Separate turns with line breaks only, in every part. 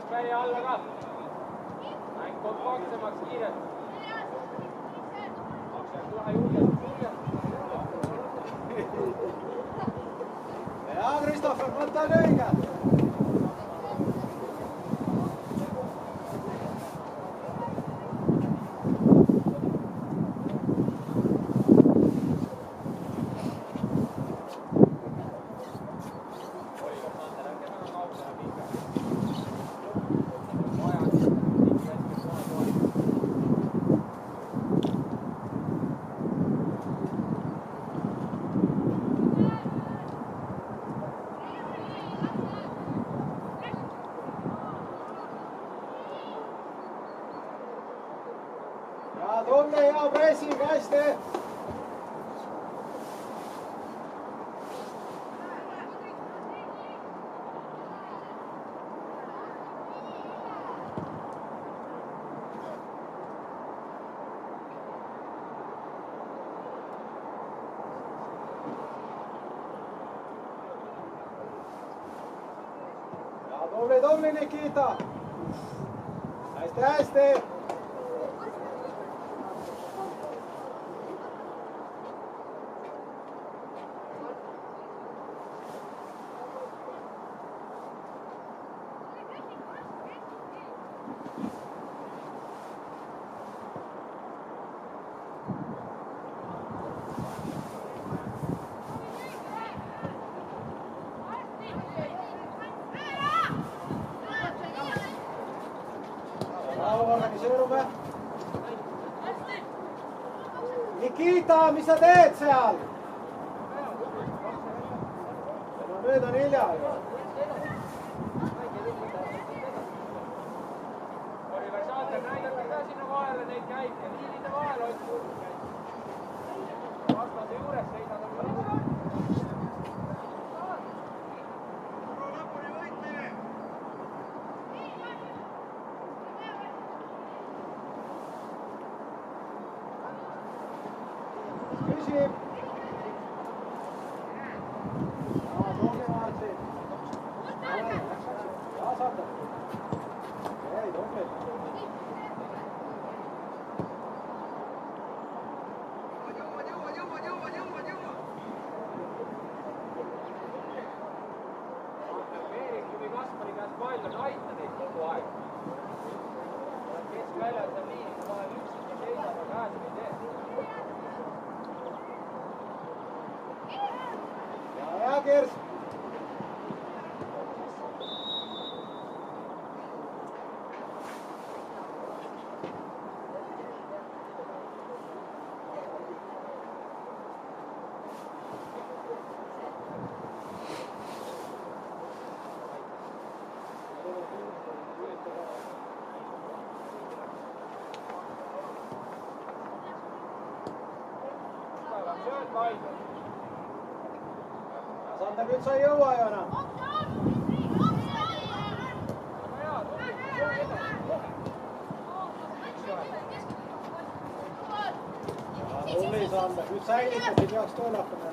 keskväli alla ka. Mäng kompaktsemaks kiirelt. Aksel, tule julgelt.
Hea Kristoffer, võta on õige. Tubli, hea pressing, hästi. Ja tubli, Nikita. Hästi, hästi. Organiseerume. Nikita, mis sa teed seal? Nüüd on hilja.
Oliver Saater, näidake ka sinna vahele, neid käib ja liinide vahel hoidku. Vastase juures seisad on ka.
Küsib. Tooge vaatsi. Ja saate. Ei, tooge.
Veerik või Kaspari käest pall on aita teid kogu aeg. Keskväljal seal liinide vahel üksinda seisab ja käes ei tee.
Ja, Gers.
Sööd vaidlus.
Sander, nüüd sa ei jõua ju enam. Tubli, Sander, nüüd säilitad, ei peaks tööle hakkama.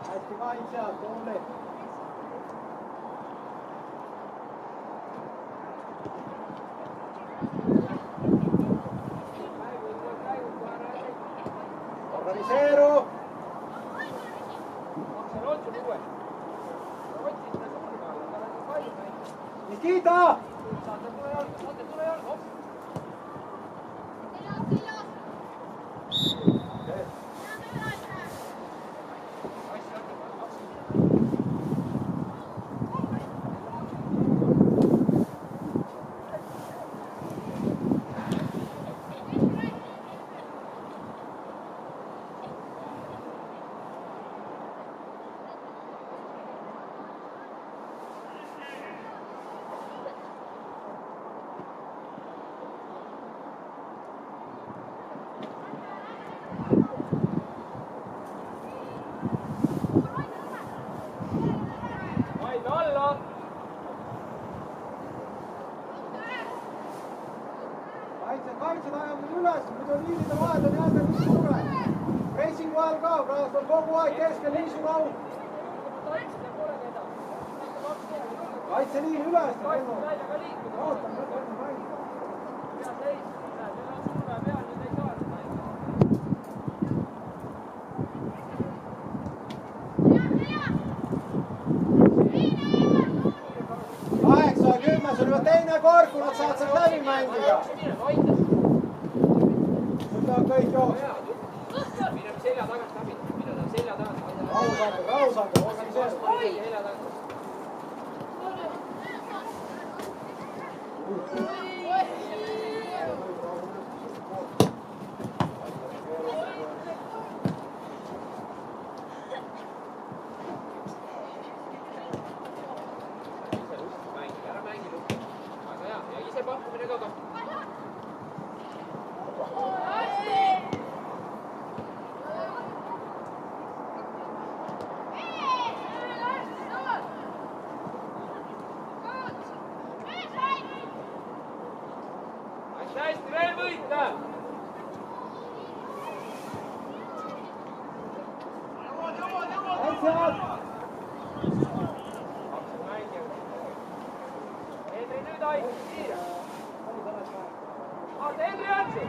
Hästi vaid sealt, tubli. Organiseeru!
Aksel, otsu uuesti. Otsi sinna surma alla, tal on palju näinud.
Nikita!
Saate tule jalga, hopp.
laske Liisu laud. Kaitse liin üles. Ootame, võtame mängi. Kaheksa ja 10, see on juba teine kord, kui nad saavad sealt läbi mängida. Nüüd on kõik jooksma.
Mine selja tagant läbi, mine ta selja tagant.
Rausage, organiseerida.
Ära mängi lukku. Väga hea, ja ise pakkumine ka ka. Hästi, veel võita! Henri nüüd aitad, siia! Vaata, Henri Antsu!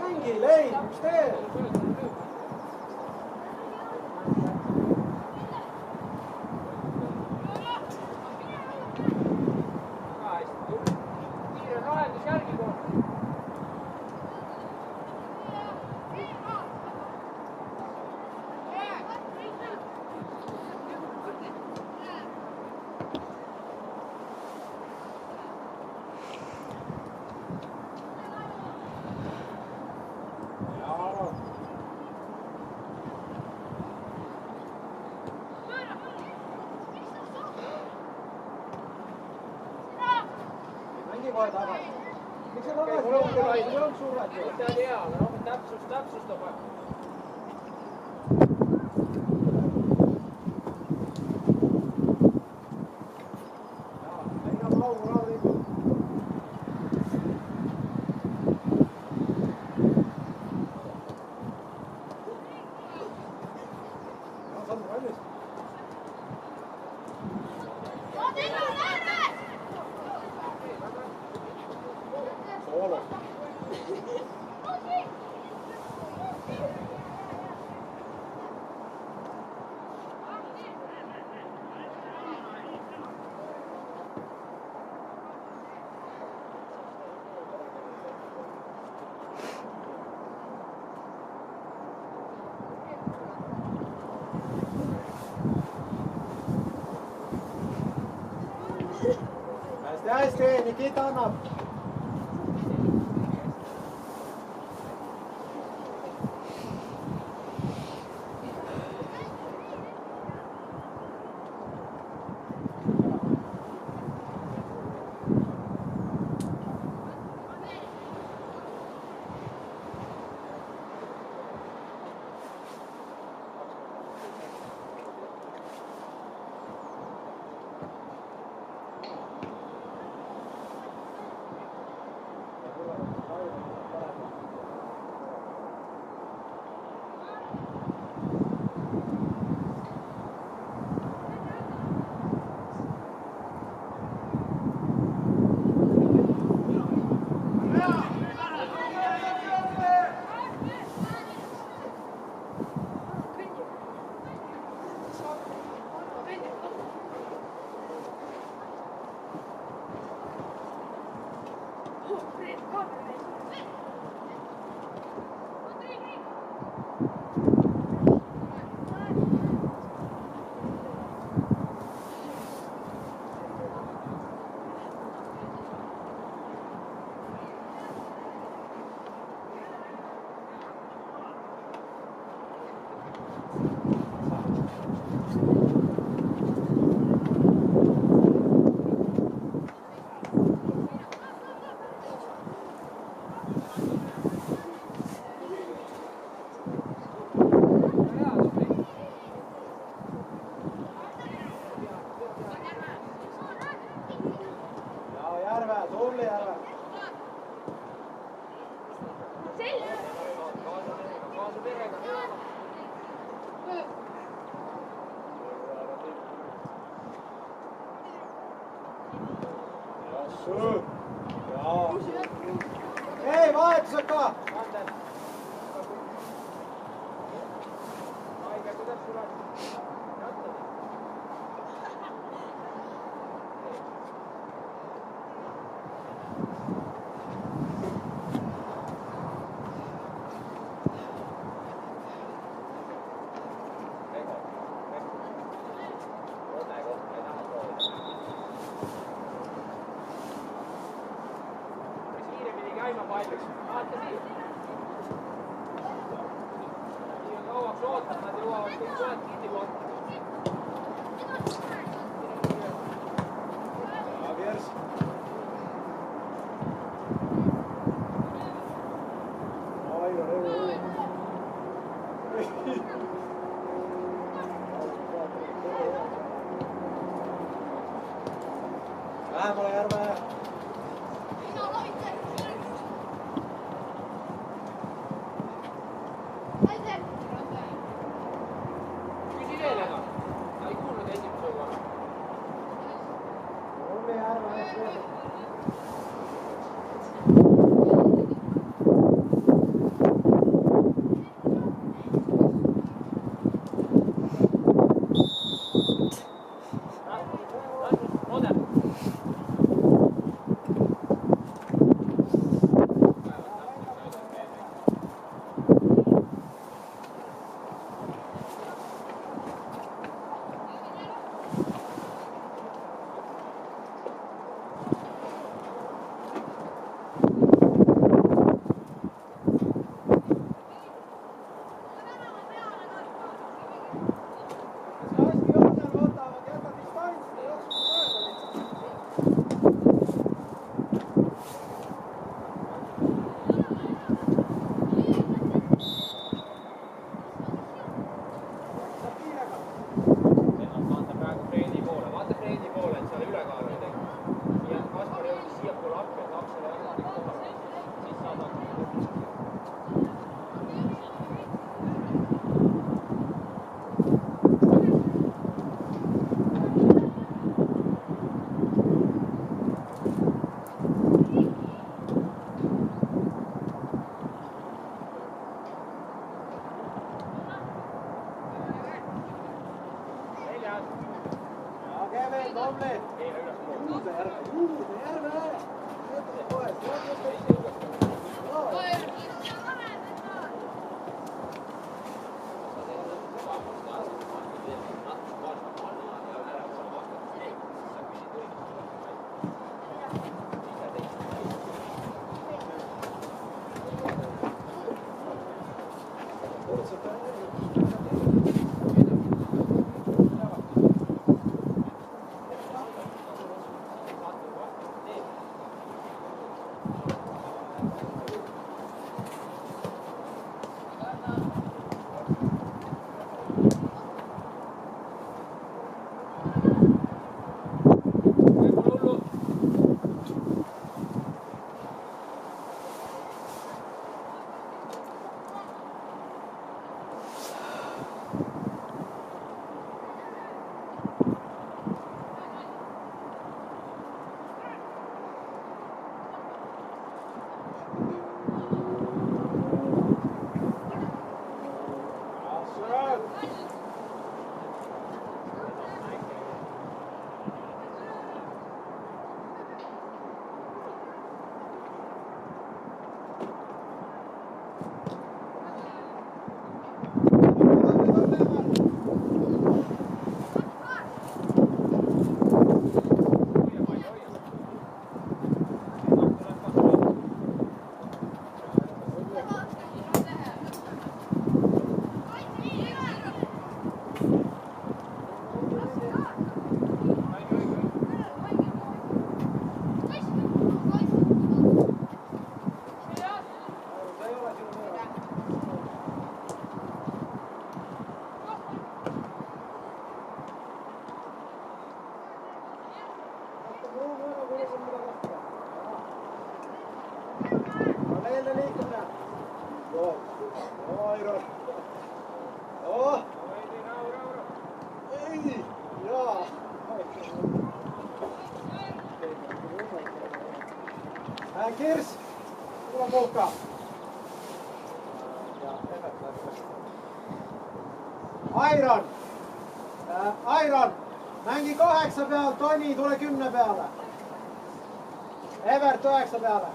Mängi, leid, mis teed?
Kiire lahendus järgi kohe.
Kohe tagasi. Miks see tagasi ei olnud survet ju?
Tead hea, aga täpsustab.
Leina paugu rahulikult. Saad valmis? Solo. Hästi, Nikita annab. Ei, vahetusega!
käima paljaks. Vaata siin. Nii on kauaks ootama, nad jõuavad kõik suhed kinni kohta.
Javiers. Aino, lähemale Järve.
Küsi veel enam. Ta ei kuulnud esimesel korral.
Ole Järve. Airon. Oh.
Rahu.
Ei. Jaa. Kirs. Kuule mukaan. Airon. Airon. Mängi 8 peal, Toni, tule 10 peale. Evert 9 peale.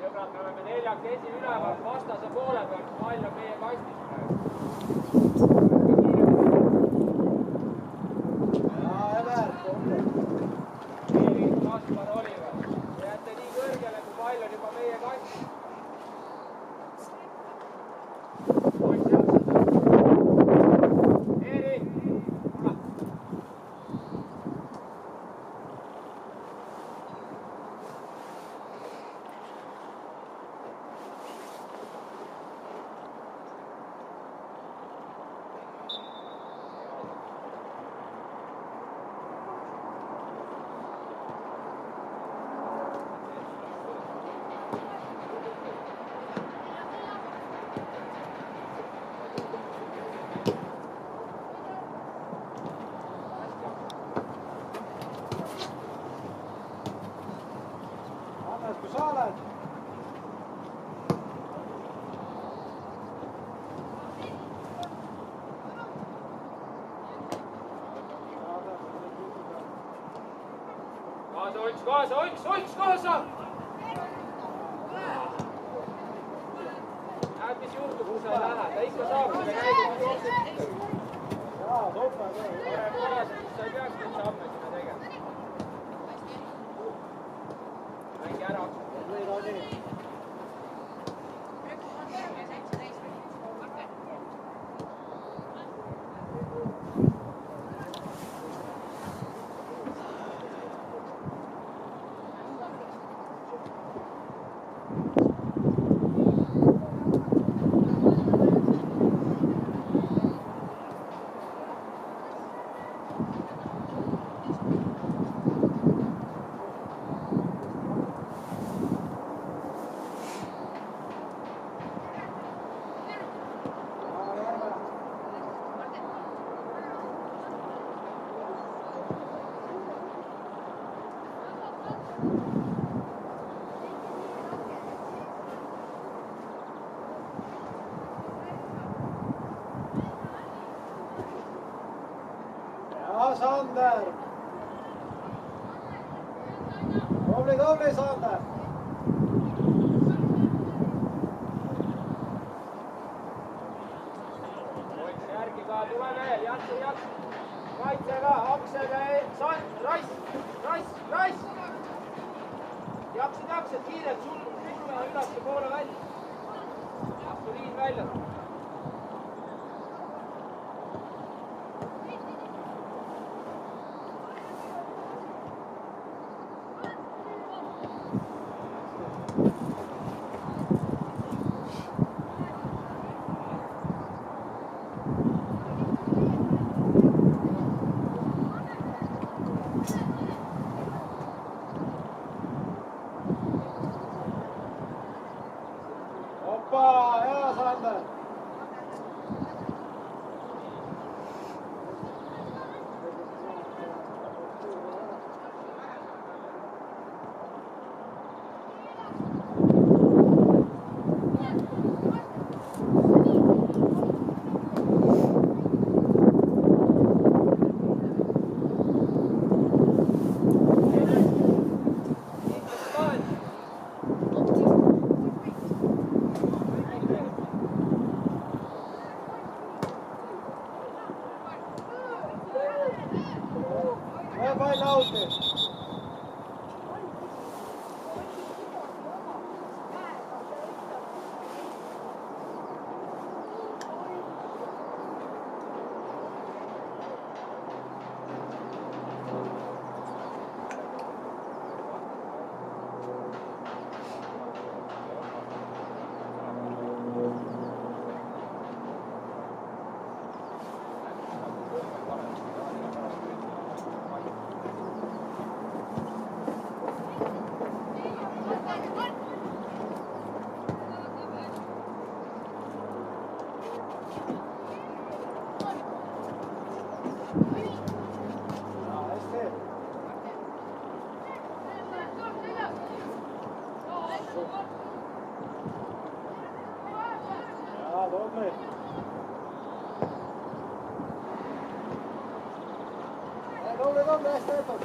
Sõbrad, me oleme neljakesi üleval vastase poole peal, pall on meie kastis praegu.
Jaa, Evert,
Kaspar Oliver, te jääte nii kõrgele, kui pall on juba meie kastis. Erik!
Hannes, kui sa oled?
Kaasa! Näed, mis juhtub, kui sa ei lähe, ta ikka saab selle käigu, mis jookseb.
Jaa, toppe ka.
Parasjagu sa ei peaks neid samme sinna tegema. Mängi ära.
Nüüd on nii. Ja, Sander. Tubli, Sander.
Hoidke järgi ka, tule veel, jatsu. Kaitsega, Aksega, Rass. Jaksad, kiirelt, sulgume ülaste poole välja. Aksuliin välja.
Hoppa, hea Sander. auti. Tubli. Tubli, hästi võetud.